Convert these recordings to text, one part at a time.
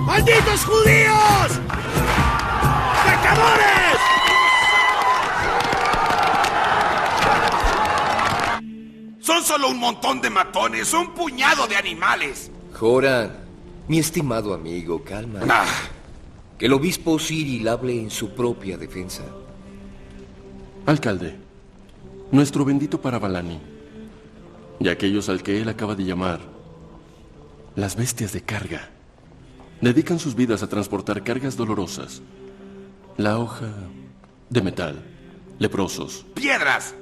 ¡Malditos judíos! ¡Pecadores! Son solo un montón de matones, un puñado de animales. Joran, mi estimado amigo, calma. Que el obispo Cyril hable en su propia defensa. Alcalde, nuestro bendito Parabalani, y aquellos al que él acaba de llamar las bestias de carga, dedican sus vidas a transportar cargas dolorosas. La hoja de metal, leprosos. ¡Piedras!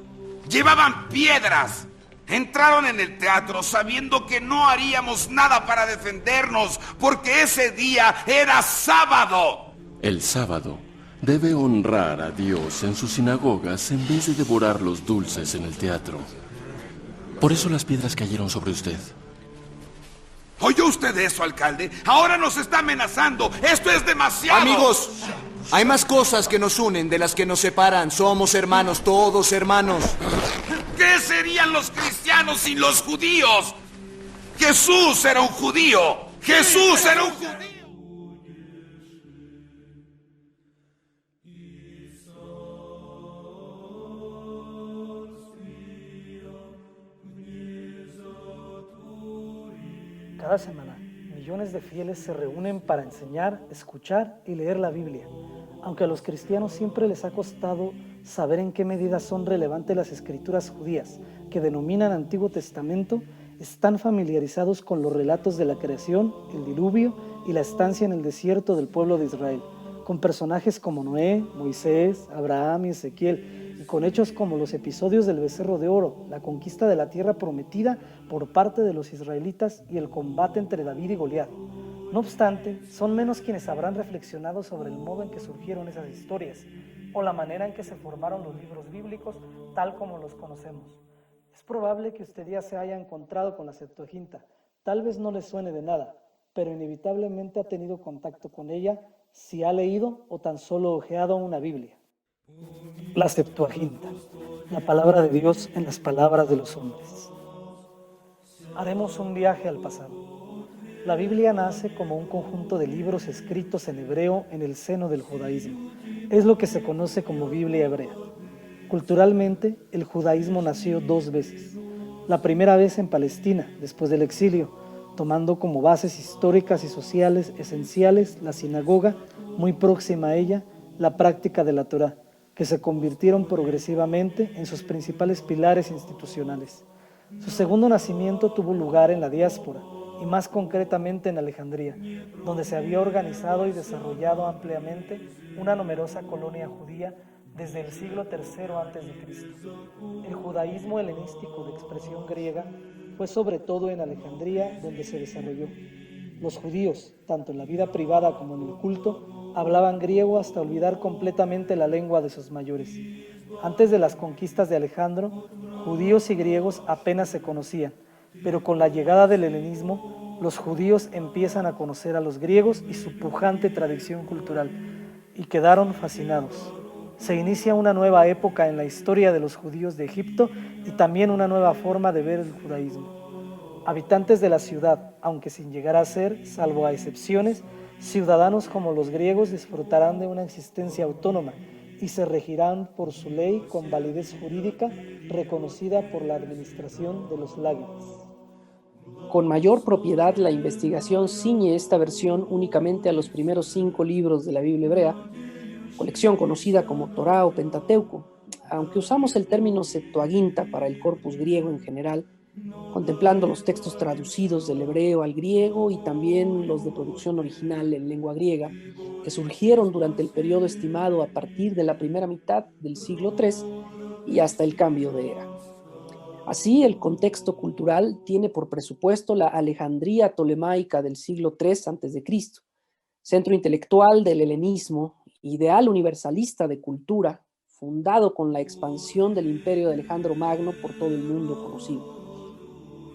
¡Llevaban piedras! Entraron en el teatro sabiendo que no haríamos nada para defendernos, porque ese día era sábado. El sábado debe honrar a Dios en sus sinagogas en vez de devorar los dulces en el teatro. Por eso las piedras cayeron sobre usted. ¿Oyó usted eso, alcalde? Ahora nos está amenazando. ¡Esto es demasiado! Amigos, hay más cosas que nos unen de las que nos separan. Somos hermanos, todos hermanos. ¿Qué serían los cristianos sin los judíos? Jesús era un judío. Jesús era un judío. Cada semana, millones de fieles se reúnen para enseñar, escuchar y leer la Biblia. Aunque a los cristianos siempre les ha costado saber en qué medida son relevantes las escrituras judías, que denominan Antiguo Testamento, están familiarizados con los relatos de la creación, el diluvio y la estancia en el desierto del pueblo de Israel, con personajes como Noé, Moisés, Abraham y Ezequiel, y con hechos como los episodios del becerro de oro, la conquista de la tierra prometida por parte de los israelitas y el combate entre David y Goliat. No obstante, son menos quienes habrán reflexionado sobre el modo en que surgieron esas historias, o la manera en que se formaron los libros bíblicos tal como los conocemos. Es probable que usted ya se haya encontrado con la Septuaginta, tal vez no le suene de nada, pero inevitablemente ha tenido contacto con ella si ha leído o tan solo hojeado una Biblia. La Septuaginta, la palabra de Dios en las palabras de los hombres. Haremos un viaje al pasado. La Biblia nace como un conjunto de libros escritos en hebreo en el seno del judaísmo. Es lo que se conoce como Biblia hebrea. Culturalmente, el judaísmo nació dos veces. La primera vez en Palestina, después del exilio, tomando como bases históricas y sociales esenciales la sinagoga, muy próxima a ella, la práctica de la Torá, que se convirtieron progresivamente en sus principales pilares institucionales. Su segundo nacimiento tuvo lugar en la diáspora, y más concretamente en Alejandría, donde se había organizado y desarrollado ampliamente una numerosa colonia judía desde el siglo III a.C. El judaísmo helenístico de expresión griega fue sobre todo en Alejandría donde se desarrolló. Los judíos, tanto en la vida privada como en el culto, hablaban griego hasta olvidar completamente la lengua de sus mayores. Antes de las conquistas de Alejandro, judíos y griegos apenas se conocían, pero con la llegada del helenismo, los judíos empiezan a conocer a los griegos y su pujante tradición cultural, y quedaron fascinados. Se inicia una nueva época en la historia de los judíos de Egipto y también una nueva forma de ver el judaísmo. Habitantes de la ciudad, aunque sin llegar a ser, salvo a excepciones, ciudadanos como los griegos disfrutarán de una existencia autónoma y se regirán por su ley con validez jurídica reconocida por la administración de los lágidas. Con mayor propiedad, la investigación ciñe esta versión únicamente a los primeros 5 libros de la Biblia hebrea, colección conocida como Torá o Pentateuco. Aunque usamos el término Septuaginta para el corpus griego en general, contemplando los textos traducidos del hebreo al griego y también los de producción original en lengua griega, que surgieron durante el periodo estimado a partir de la primera mitad del siglo III y hasta el cambio de era. Así, el contexto cultural tiene por presupuesto la Alejandría tolemaica del siglo III a.C., centro intelectual del helenismo, ideal universalista de cultura, fundado con la expansión del imperio de Alejandro Magno por todo el mundo conocido.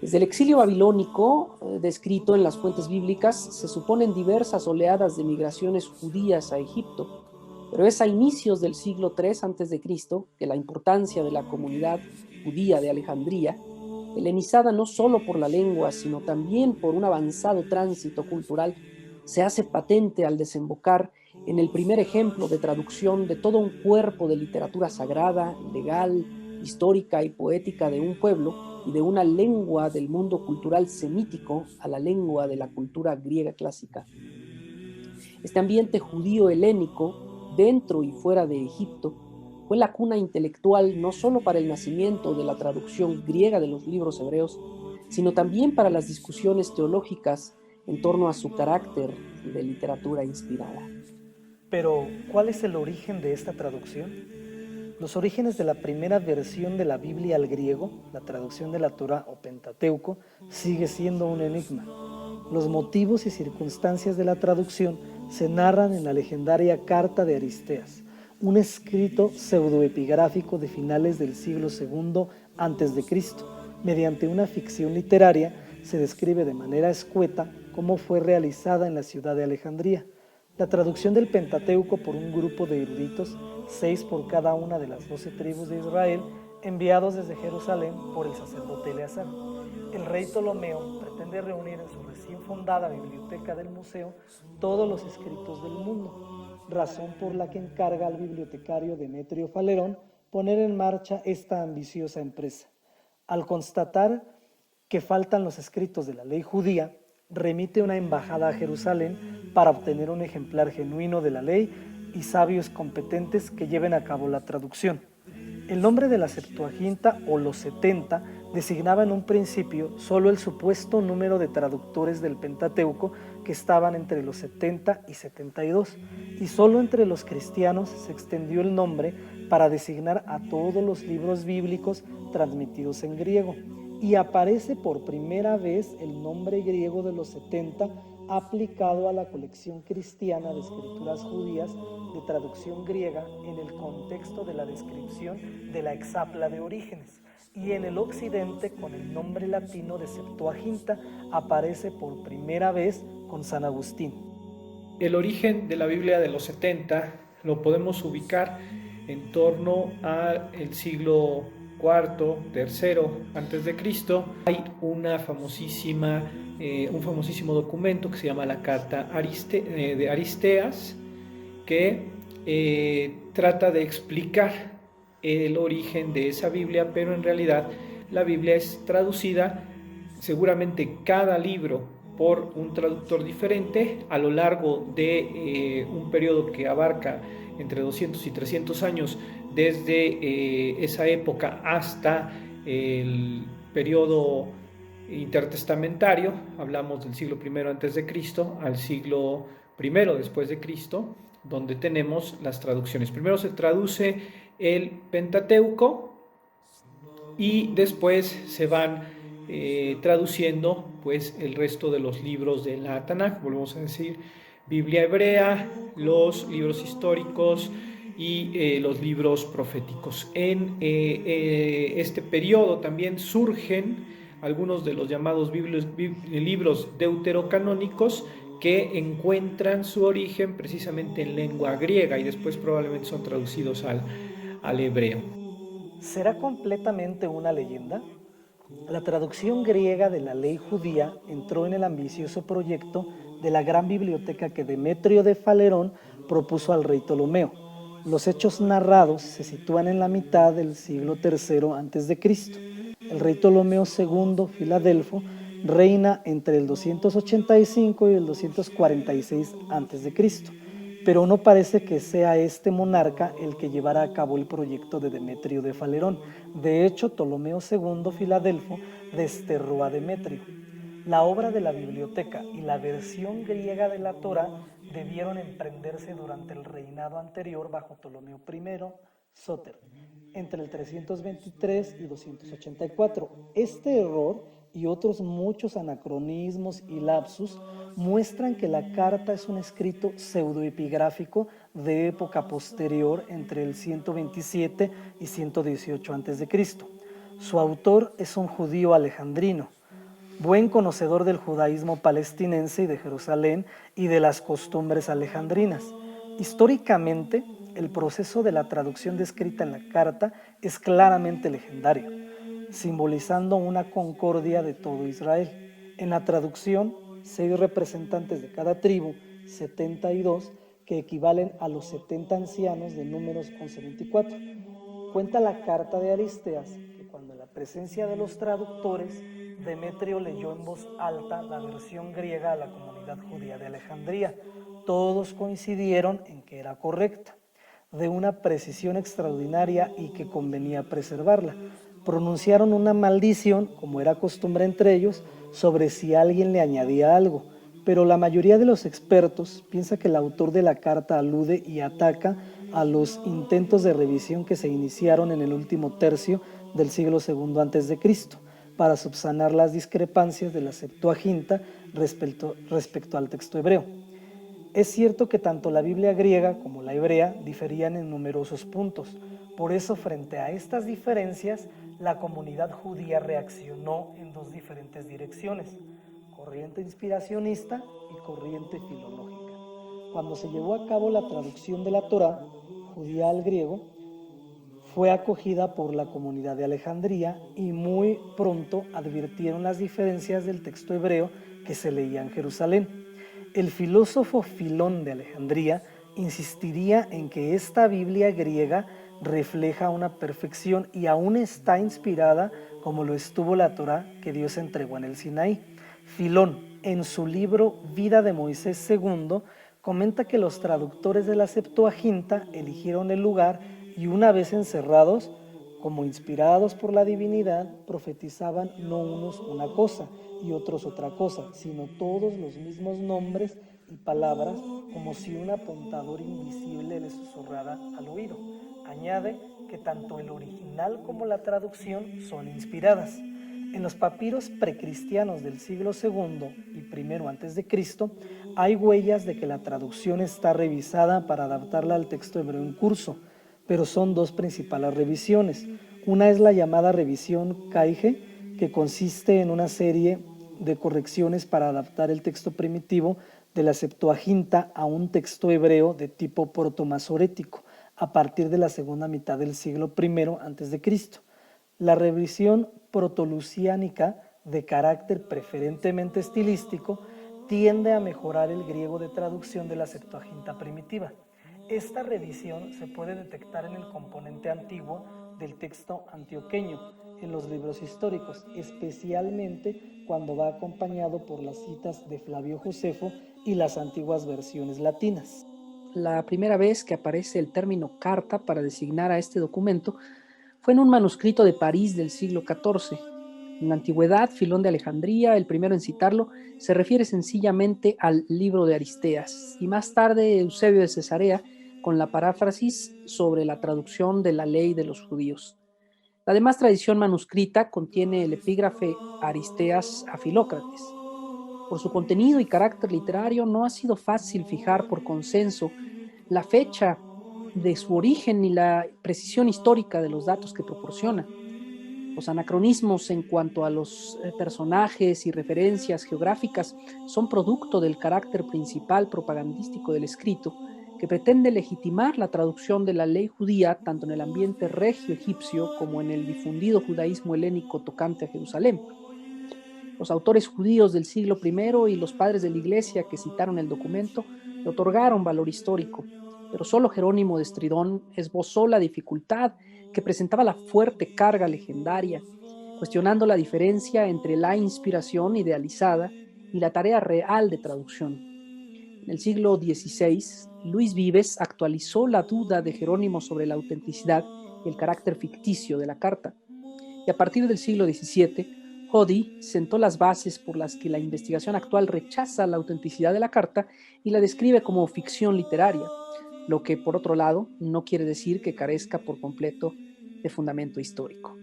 Desde el exilio babilónico, descrito en las fuentes bíblicas, se suponen diversas oleadas de migraciones judías a Egipto, pero es a inicios del siglo III a.C. que la importancia de la comunidad judía de Alejandría, helenizada no solo por la lengua, sino también por un avanzado tránsito cultural, se hace patente al desembocar en el primer ejemplo de traducción de todo un cuerpo de literatura sagrada, legal, histórica y poética de un pueblo y de una lengua del mundo cultural semítico a la lengua de la cultura griega clásica. Este ambiente judío helénico, dentro y fuera de Egipto, fue la cuna intelectual no solo para el nacimiento de la traducción griega de los libros hebreos, sino también para las discusiones teológicas en torno a su carácter de literatura inspirada. Pero, ¿cuál es el origen de esta traducción? Los orígenes de la primera versión de la Biblia al griego, la traducción de la Torá o Pentateuco, sigue siendo un enigma. Los motivos y circunstancias de la traducción se narran en la legendaria Carta de Aristeas, un escrito pseudoepigráfico de finales del siglo II a.C. Mediante una ficción literaria se describe de manera escueta cómo fue realizada en la ciudad de Alejandría. La traducción del Pentateuco por un grupo de eruditos, 6 por cada una de las 12 tribus de Israel, enviados desde Jerusalén por el sacerdote Eleazar. El rey Ptolomeo pretende reunir en su recién fundada biblioteca del museo todos los escritos del mundo, razón por la que encarga al bibliotecario Demetrio Falerón poner en marcha esta ambiciosa empresa. Al constatar que faltan los escritos de la ley judía, remite una embajada a Jerusalén para obtener un ejemplar genuino de la ley y sabios competentes que lleven a cabo la traducción. El nombre de la Septuaginta o los 70 designaba en un principio solo el supuesto número de traductores del Pentateuco que estaban entre los 70 y 72, y solo entre los cristianos se extendió el nombre para designar a todos los libros bíblicos transmitidos en griego, y aparece por primera vez el nombre griego de los 70 aplicado a la colección cristiana de escrituras judías de traducción griega en el contexto de la descripción de la Exapla de Orígenes, y en el occidente con el nombre latino de Septuaginta aparece por primera vez con San Agustín. El origen de la Biblia de los 70 lo podemos ubicar en torno al siglo IV, III antes de Cristo. Hay un famosísimo documento que se llama la Carta de Aristeas, que trata de explicar el origen de esa Biblia, pero en realidad la Biblia es traducida, seguramente cada libro por un traductor diferente a lo largo de un periodo que abarca entre 200 y 300 años, desde esa época hasta el periodo intertestamentario. Hablamos del siglo I antes de Cristo al siglo I después de Cristo, donde tenemos las traducciones. Primero se traduce el Pentateuco y después se van traduciendo pues el resto de los libros de la Tanaj, volvemos a decir, Biblia hebrea, los libros históricos y los libros proféticos. En este periodo también surgen algunos de los llamados libros deuterocanónicos, que encuentran su origen precisamente en lengua griega y después probablemente son traducidos al hebreo. ¿Será completamente una leyenda? La traducción griega de la ley judía entró en el ambicioso proyecto de la gran biblioteca que Demetrio de Falerón propuso al rey Ptolomeo. Los hechos narrados se sitúan en la mitad del siglo III a.C. El rey Ptolomeo II Filadelfo reina entre el 285 y el 246 a.C. pero no parece que sea este monarca el que llevara a cabo el proyecto de Demetrio de Falerón. De hecho, Ptolomeo II Filadelfo desterró a Demetrio. La obra de la biblioteca y la versión griega de la Torá debieron emprenderse durante el reinado anterior bajo Ptolomeo I Sóter, entre el 323 y 284. Este error y otros muchos anacronismos y lapsus muestran que la carta es un escrito pseudoepigráfico de época posterior entre el 127 y 118 a.C. Su autor es un judío alejandrino, buen conocedor del judaísmo palestinense y de Jerusalén y de las costumbres alejandrinas. Históricamente, el proceso de la traducción descrita en la carta es claramente legendario, simbolizando una concordia de todo Israel. En la traducción, 6 representantes de cada tribu, 72, que equivalen a los 70 ancianos de Números 11:24. Cuenta la carta de Aristeas que cuando en la presencia de los traductores, Demetrio leyó en voz alta la versión griega a la comunidad judía de Alejandría. Todos coincidieron en que era correcta, de una precisión extraordinaria y que convenía preservarla. Pronunciaron una maldición, como era costumbre entre ellos, sobre si alguien le añadía algo, pero la mayoría de los expertos piensa que el autor de la carta alude y ataca a los intentos de revisión que se iniciaron en el último tercio del siglo II a.C. para subsanar las discrepancias de la Septuaginta respecto al texto hebreo. Es cierto que tanto la Biblia griega como la hebrea diferían en numerosos puntos. Por eso, frente a estas diferencias, la comunidad judía reaccionó en 2 diferentes direcciones: corriente inspiracionista y corriente filológica. Cuando se llevó a cabo la traducción de la Torá, judía al griego, fue acogida por la comunidad de Alejandría y muy pronto advirtieron las diferencias del texto hebreo que se leía en Jerusalén. El filósofo Filón de Alejandría insistiría en que esta Biblia griega refleja una perfección y aún está inspirada como lo estuvo la Torá que Dios entregó en el Sinaí. Filón, en su libro Vida de Moisés II, comenta que los traductores de la Septuaginta eligieron el lugar y una vez encerrados, como inspirados por la divinidad, profetizaban no unos una cosa y otros otra cosa, sino todos los mismos nombres y palabras, como si un apuntador invisible les susurrara al oído. Añade que tanto el original como la traducción son inspiradas. En los papiros precristianos del siglo II y I a.C. hay huellas de que la traducción está revisada para adaptarla al texto hebreo en curso, pero son 2 principales revisiones. Una es la llamada revisión Caige, que consiste en una serie de correcciones para adaptar el texto primitivo de la Septuaginta a un texto hebreo de tipo protomasorético a partir de la segunda mitad del siglo I a.C. La revisión protoluciánica, de carácter preferentemente estilístico, tiende a mejorar el griego de traducción de la Septuaginta primitiva. Esta revisión se puede detectar en el componente antiguo del texto antioqueño, en los libros históricos, especialmente cuando va acompañado por las citas de Flavio Josefo y las antiguas versiones latinas. La primera vez que aparece el término carta para designar a este documento fue en un manuscrito de París del siglo XIV. En la antigüedad, Filón de Alejandría, el primero en citarlo, se refiere sencillamente al libro de Aristeas, y más tarde Eusebio de Cesarea con la paráfrasis sobre la traducción de la ley de los judíos. La demás tradición manuscrita contiene el epígrafe Aristeas a Filócrates. Por su contenido y carácter literario, no ha sido fácil fijar por consenso la fecha de su origen ni la precisión histórica de los datos que proporciona. Los anacronismos en cuanto a los personajes y referencias geográficas son producto del carácter principal propagandístico del escrito, que pretende legitimar la traducción de la ley judía tanto en el ambiente regio egipcio como en el difundido judaísmo helénico tocante a Jerusalén. Los autores judíos del siglo I y los padres de la Iglesia que citaron el documento le otorgaron valor histórico, pero solo Jerónimo de Estridón esbozó la dificultad que presentaba la fuerte carga legendaria, cuestionando la diferencia entre la inspiración idealizada y la tarea real de traducción. En el siglo XVI, Luis Vives actualizó la duda de Jerónimo sobre la autenticidad y el carácter ficticio de la carta. Y a partir del siglo XVII, Hoddy sentó las bases por las que la investigación actual rechaza la autenticidad de la carta y la describe como ficción literaria, lo que, por otro lado, no quiere decir que carezca por completo de fundamento histórico.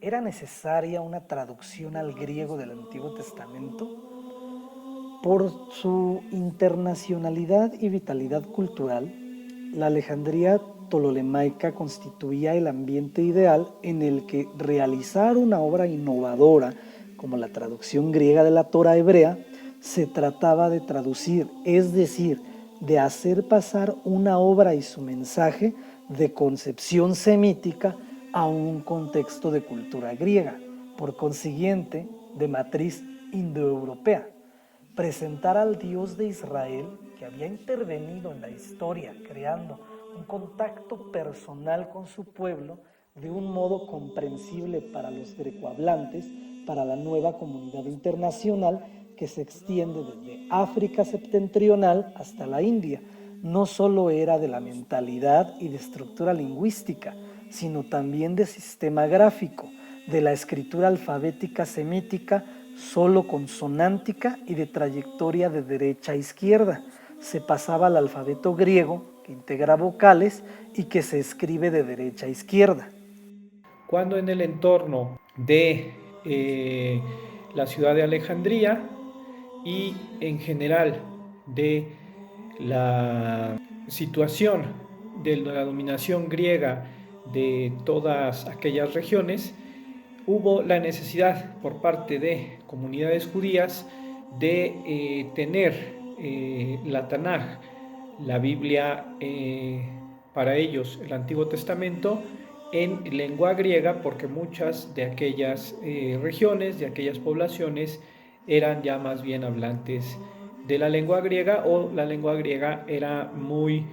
¿Era necesaria una traducción al griego del Antiguo Testamento? Por su internacionalidad y vitalidad cultural, la Alejandría ptolemaica constituía el ambiente ideal en el que realizar una obra innovadora como la traducción griega de la Torá hebrea se trataba de traducir, es decir, de hacer pasar una obra y su mensaje de concepción semítica a un contexto de cultura griega, por consiguiente de matriz indoeuropea. Presentar al Dios de Israel, que había intervenido en la historia creando un contacto personal con su pueblo de un modo comprensible para los grecohablantes, para la nueva comunidad internacional que se extiende desde África septentrional hasta la India, no solo era de la mentalidad y de estructura lingüística, sino también de sistema gráfico, de la escritura alfabética semítica solo consonántica y de trayectoria de derecha a izquierda. Se pasaba al alfabeto griego, que integra vocales y que se escribe de derecha a izquierda. Cuando en el entorno de la ciudad de Alejandría y en general de la situación de la dominación griega de todas aquellas regiones, hubo la necesidad por parte de comunidades judías de tener la Tanaj, la Biblia para ellos, el Antiguo Testamento, en lengua griega, porque muchas de aquellas regiones, de aquellas poblaciones, eran ya más bien hablantes de la lengua griega, o la lengua griega era muy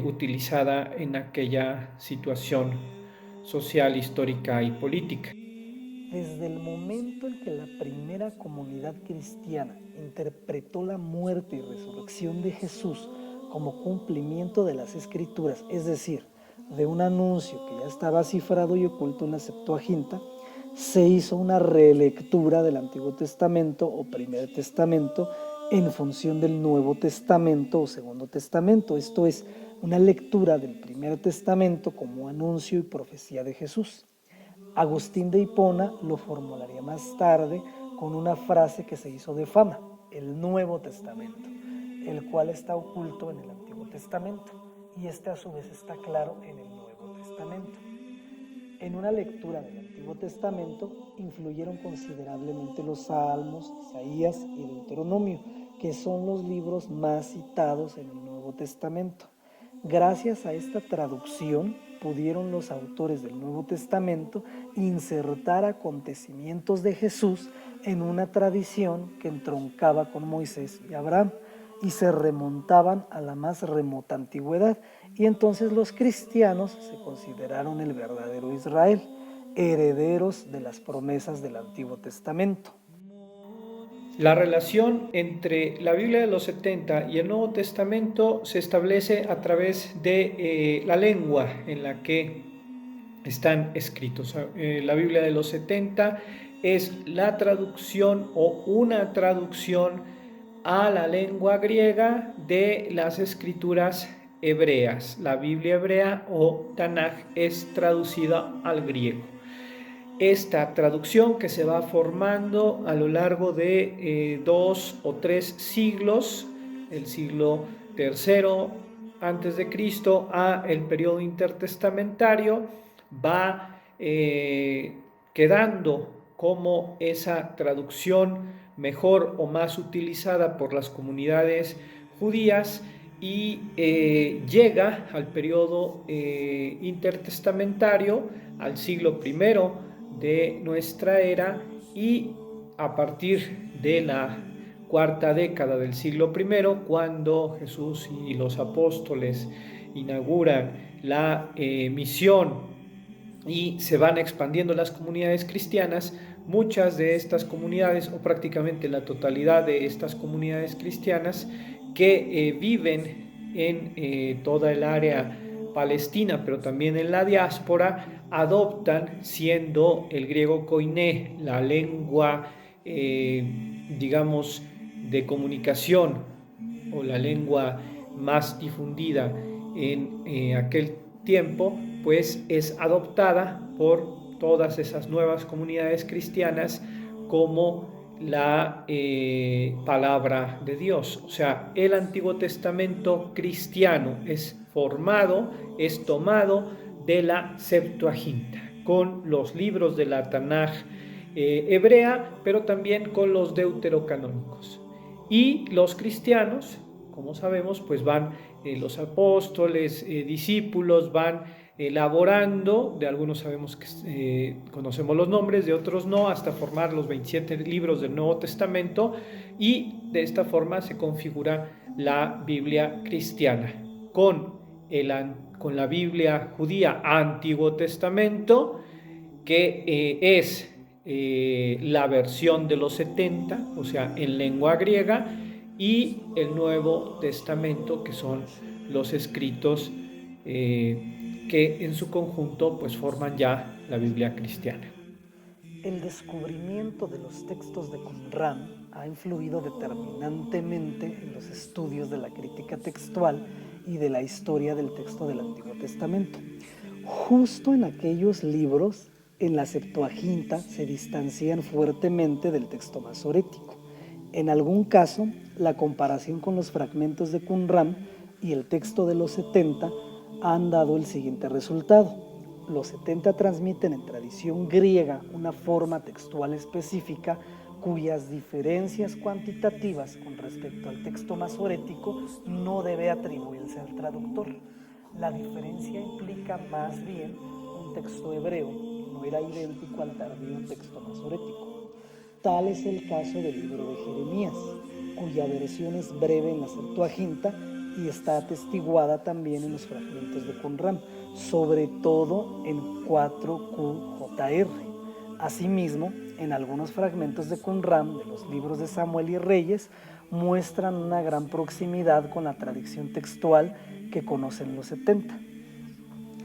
utilizada en aquella situación social, histórica y política. Desde el momento en que la primera comunidad cristiana interpretó la muerte y resurrección de Jesús como cumplimiento de las Escrituras, es decir, de un anuncio que ya estaba cifrado y oculto en la Septuaginta, se hizo una relectura del Antiguo Testamento o Primer Testamento en función del Nuevo Testamento o Segundo Testamento, esto es, una lectura del Primer Testamento como anuncio y profecía de Jesús. Agustín de Hipona lo formularía más tarde con una frase que se hizo de fama, el Nuevo Testamento, el cual está oculto en el Antiguo Testamento y este a su vez está claro en el Nuevo Testamento. En una lectura del Antiguo Testamento influyeron considerablemente los Salmos, Isaías y Deuteronomio, que son los libros más citados en el Nuevo Testamento. Gracias a esta traducción pudieron los autores del Nuevo Testamento insertar acontecimientos de Jesús en una tradición que entroncaba con Moisés y Abraham y se remontaban a la más remota antigüedad, y entonces los cristianos se consideraron el verdadero Israel, herederos de las promesas del Antiguo Testamento. La relación entre la Biblia de los 70 y el Nuevo Testamento se establece a través de la lengua en la que están escritos. La Biblia de los 70 es la traducción o una traducción a la lengua griega de las escrituras hebreas. La Biblia hebrea o Tanaj es traducida al griego. Esta traducción, que se va formando a lo largo de 2 o 3 siglos, el siglo III antes de Cristo a el periodo intertestamentario, va quedando como esa traducción mejor o más utilizada por las comunidades judías y llega al periodo intertestamentario, al siglo I de nuestra era, y a partir de la cuarta década del siglo I, cuando Jesús y los apóstoles inauguran la misión y se van expandiendo las comunidades cristianas, muchas de estas comunidades, o prácticamente la totalidad de estas comunidades cristianas, que viven en toda el área palestina, pero también en la diáspora, adoptan, siendo el griego koiné la lengua, digamos, de comunicación o la lengua más difundida en aquel tiempo, pues es adoptada por todas esas nuevas comunidades cristianas como la palabra de Dios. O sea, el Antiguo Testamento cristiano es formado, es tomado de la Septuaginta, con los libros de la Tanaj hebrea, pero también con los deuterocanónicos. Y los cristianos, como sabemos, pues van los apóstoles, discípulos, van elaborando, de algunos sabemos que conocemos los nombres, de otros no, hasta formar los 27 libros del Nuevo Testamento, y de esta forma se configura la Biblia cristiana, con la Biblia judía Antiguo Testamento, que es la versión de los 70, o sea, en lengua griega, y el Nuevo Testamento, que son los escritos que en su conjunto pues forman ya la Biblia cristiana. El descubrimiento de los textos de Qumran ha influido determinantemente en los estudios de la crítica textual y de la historia del texto del Antiguo Testamento. Justo en aquellos libros, en la Septuaginta, se distancian fuertemente del texto masorético. En algún caso, la comparación con los fragmentos de Qumran y el texto de los 70 han dado el siguiente resultado. Los 70 transmiten en tradición griega una forma textual específica cuyas diferencias cuantitativas con respecto al texto masorético no debe atribuirse al traductor. La diferencia implica más bien un texto hebreo no era idéntico al tardío texto masorético. Tal es el caso del libro de Jeremías, cuya versión es breve en la Septuaginta y está atestiguada también en los fragmentos de Qumran, sobre todo en 4QJR. Asimismo, en algunos fragmentos de Qumran de los libros de Samuel y Reyes muestran una gran proximidad con la tradición textual que conocen los 70.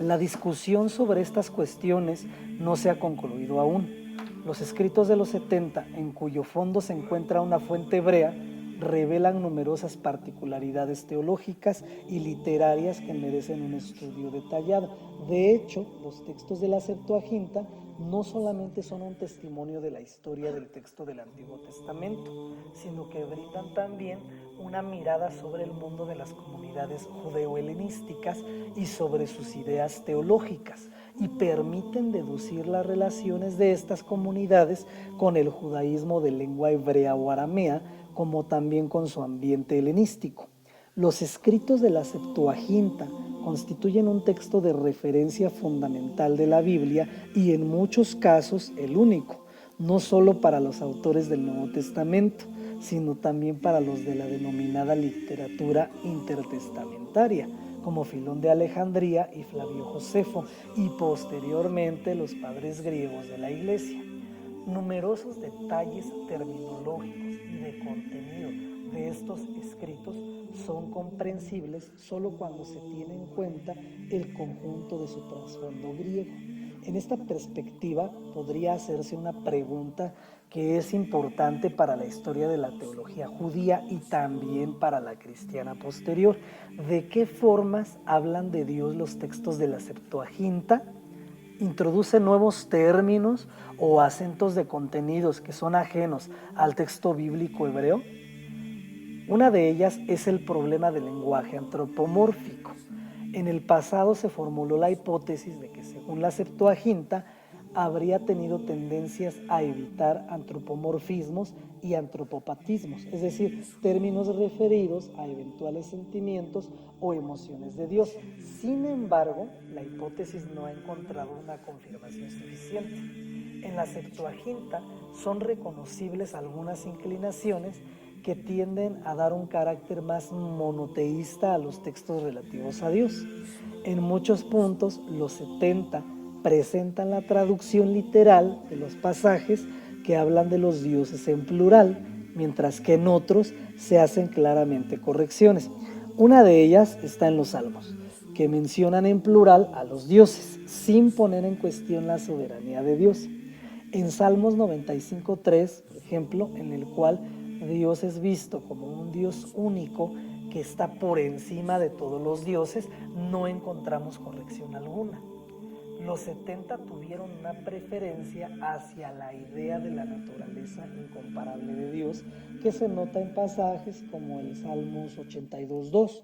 La discusión sobre estas cuestiones no se ha concluido aún. Los escritos de los 70, en cuyo fondo se encuentra una fuente hebrea, revelan numerosas particularidades teológicas y literarias que merecen un estudio detallado. De hecho, los textos de la Septuaginta no solamente son un testimonio de la historia del texto del Antiguo Testamento, sino que brindan también una mirada sobre el mundo de las comunidades judeo-helenísticas y sobre sus ideas teológicas, y permiten deducir las relaciones de estas comunidades con el judaísmo de lengua hebrea o aramea, como también con su ambiente helenístico. Los escritos de la Septuaginta constituyen un texto de referencia fundamental de la Biblia y en muchos casos el único, no solo para los autores del Nuevo Testamento, sino también para los de la denominada literatura intertestamentaria, como Filón de Alejandría y Flavio Josefo, y posteriormente los padres griegos de la Iglesia. Numerosos detalles terminológicos y de contenido de estos escritos son comprensibles solo cuando se tiene en cuenta el conjunto de su trasfondo griego. En esta perspectiva podría hacerse una pregunta que es importante para la historia de la teología judía y también para la cristiana posterior. ¿De qué formas hablan de Dios los textos de la Septuaginta? ¿Introduce nuevos términos o acentos de contenidos que son ajenos al texto bíblico hebreo? Una de ellas es el problema del lenguaje antropomórfico. En el pasado se formuló la hipótesis de que, según la Septuaginta, habría tenido tendencias a evitar antropomorfismos y antropopatismos, es decir, términos referidos a eventuales sentimientos o emociones de Dios. Sin embargo, la hipótesis no ha encontrado una confirmación suficiente. En la Septuaginta son reconocibles algunas inclinaciones que tienden a dar un carácter más monoteísta a los textos relativos a Dios. En muchos puntos, los 70 presentan la traducción literal de los pasajes que hablan de los dioses en plural, mientras que en otros se hacen claramente correcciones. Una de ellas está en los Salmos, que mencionan en plural a los dioses, sin poner en cuestión la soberanía de Dios. En Salmos 95:3, por ejemplo, en el cual Dios es visto como un Dios único que está por encima de todos los dioses, no encontramos corrección alguna. Los 70 tuvieron una preferencia hacia la idea de la naturaleza incomparable de Dios, que se nota en pasajes como el Salmos 82:2.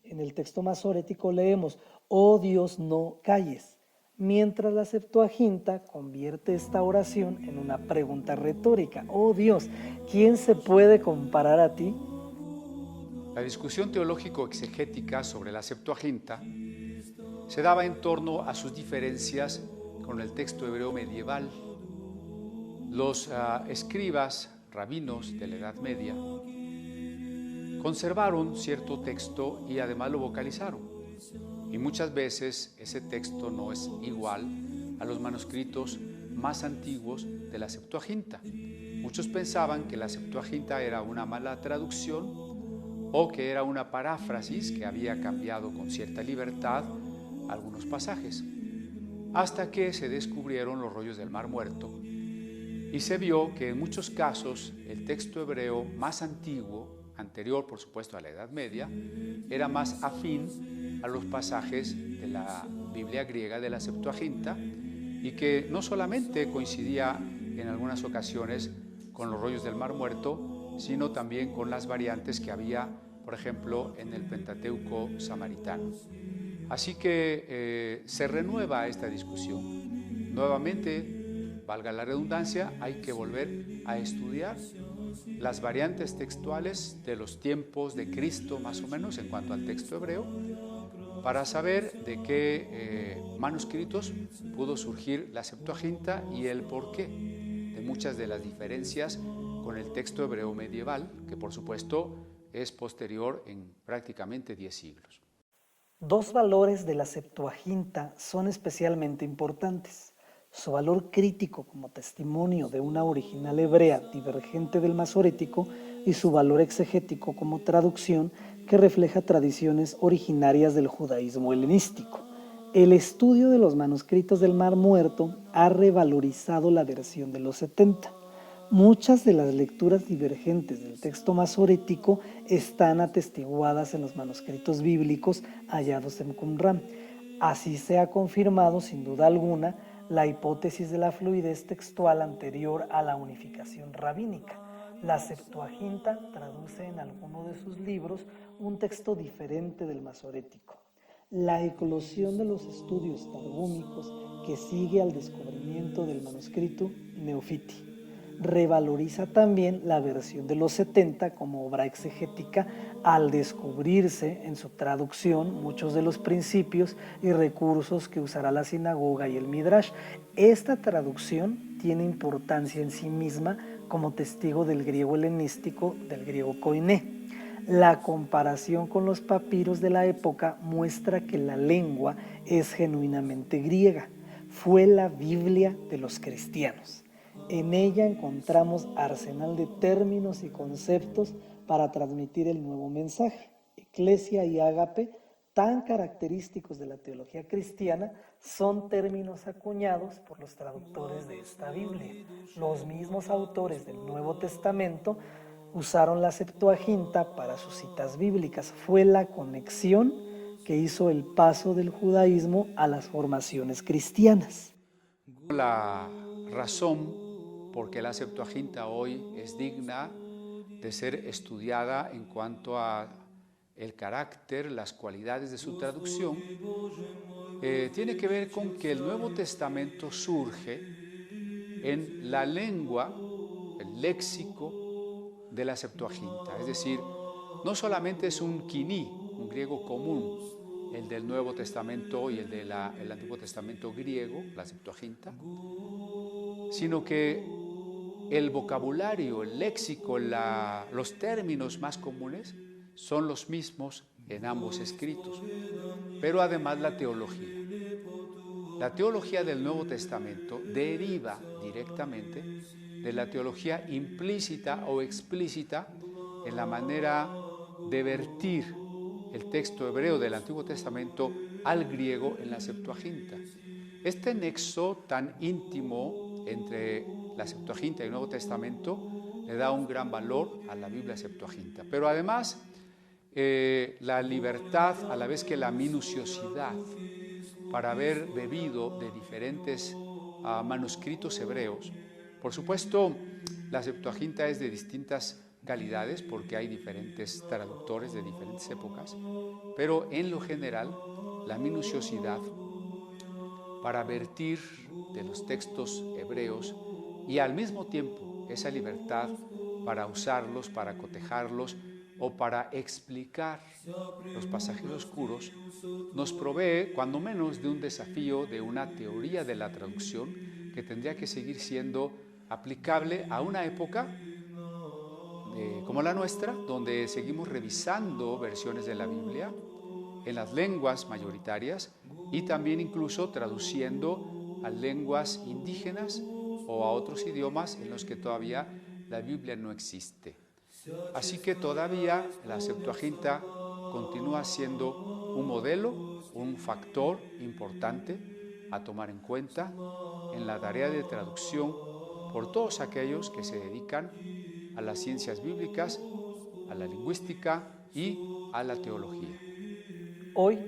En el texto masorético leemos: «Oh Dios, no calles», mientras la Septuaginta convierte esta oración en una pregunta retórica: «Oh Dios, ¿quién se puede comparar a ti?». La discusión teológico-exegética sobre la Septuaginta se daba en torno a sus diferencias con el texto hebreo medieval. Los escribas, rabinos de la Edad Media, conservaron cierto texto y además lo vocalizaron. Y muchas veces ese texto no es igual a los manuscritos más antiguos de la Septuaginta. Muchos pensaban que la Septuaginta era una mala traducción o que era una paráfrasis que había cambiado con cierta libertad algunos pasajes, hasta que se descubrieron los rollos del Mar Muerto y se vio que en muchos casos el texto hebreo más antiguo, anterior por supuesto a la Edad Media, era más afín a los pasajes de la Biblia griega de la Septuaginta y que no solamente coincidía en algunas ocasiones con los rollos del Mar Muerto, sino también con las variantes que había, por ejemplo, en el Pentateuco samaritano. Así que se renueva esta discusión. Nuevamente, valga la redundancia, hay que volver a estudiar las variantes textuales de los tiempos de Cristo, más o menos, en cuanto al texto hebreo, para saber de qué manuscritos pudo surgir la Septuaginta y el porqué de muchas de las diferencias con el texto hebreo medieval, que por supuesto es posterior en prácticamente 10 siglos. Dos valores de la Septuaginta son especialmente importantes: su valor crítico como testimonio de una original hebrea divergente del masorético y su valor exegético como traducción que refleja tradiciones originarias del judaísmo helenístico. El estudio de los manuscritos del Mar Muerto ha revalorizado la versión de los 70. Muchas de las lecturas divergentes del texto masorético están atestiguadas en los manuscritos bíblicos hallados en Qumran. Así se ha confirmado, sin duda alguna, la hipótesis de la fluidez textual anterior a la unificación rabínica. La Septuaginta traduce en alguno de sus libros un texto diferente del masorético. La eclosión de los estudios targúmicos que sigue al descubrimiento del manuscrito Neofiti revaloriza también la versión de los 70 como obra exegética al descubrirse en su traducción muchos de los principios y recursos que usará la sinagoga y el Midrash. Esta traducción tiene importancia en sí misma como testigo del griego helenístico, del griego koiné. La comparación con los papiros de la época muestra que la lengua es genuinamente griega. Fue la Biblia de los cristianos. En ella encontramos arsenal de términos y conceptos para transmitir el nuevo mensaje. Eclesia y ágape, tan característicos de la teología cristiana, son términos acuñados por los traductores de esta Biblia. Los mismos autores del Nuevo Testamento usaron la Septuaginta para sus citas bíblicas. Fue la conexión que hizo el paso del judaísmo a las formaciones cristianas. La razón porque la Septuaginta hoy es digna de ser estudiada en cuanto a el carácter, las cualidades de su traducción, tiene que ver con que el Nuevo Testamento surge en la lengua, el léxico de la Septuaginta. Es decir, no solamente es un quiní, un griego común, el del Nuevo Testamento y el del Antiguo Testamento griego, la Septuaginta, sino que el vocabulario, el léxico, los términos más comunes son los mismos en ambos escritos, pero además la teología. La teología del Nuevo Testamento deriva directamente de la teología implícita o explícita en la manera de vertir el texto hebreo del Antiguo Testamento al griego en la Septuaginta. Este nexo tan íntimo entre la Septuaginta y el Nuevo Testamento le da un gran valor a la Biblia Septuaginta. Pero además, la libertad, a la vez que la minuciosidad, para haber bebido de diferentes manuscritos hebreos. Por supuesto, la Septuaginta es de distintas calidades porque hay diferentes traductores de diferentes épocas, pero en lo general, la minuciosidad para vertir de los textos hebreos y al mismo tiempo esa libertad para usarlos, para cotejarlos o para explicar los pasajes oscuros, nos provee cuando menos de un desafío, de una teoría de la traducción que tendría que seguir siendo aplicable a una época como la nuestra, donde seguimos revisando versiones de la Biblia en las lenguas mayoritarias y también incluso traduciendo a lenguas indígenas o a otros idiomas en los que todavía la Biblia no existe. Así que todavía la Septuaginta continúa siendo un modelo, un factor importante a tomar en cuenta en la tarea de traducción por todos aquellos que se dedican a las ciencias bíblicas, a la lingüística y a la teología. Hoy,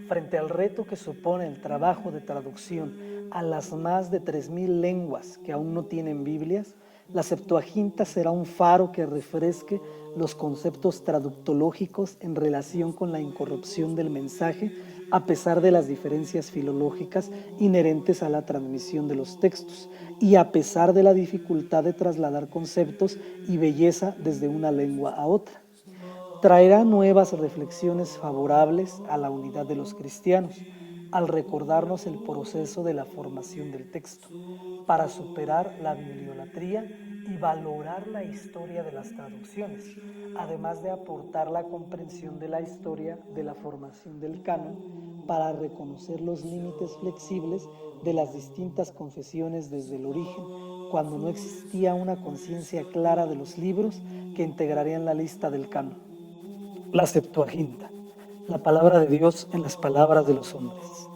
frente al reto que supone el trabajo de traducción a las más de 3,000 lenguas que aún no tienen Biblias, la Septuaginta será un faro que refresque los conceptos traductológicos en relación con la incorrupción del mensaje, a pesar de las diferencias filológicas inherentes a la transmisión de los textos y a pesar de la dificultad de trasladar conceptos y belleza desde una lengua a otra. Traerá nuevas reflexiones favorables a la unidad de los cristianos, al recordarnos el proceso de la formación del texto, para superar la bibliolatría y valorar la historia de las traducciones, además de aportar la comprensión de la historia de la formación del canon, para reconocer los límites flexibles de las distintas confesiones desde el origen, cuando no existía una conciencia clara de los libros que integrarían la lista del canon. La Septuaginta, la palabra de Dios en las palabras de los hombres.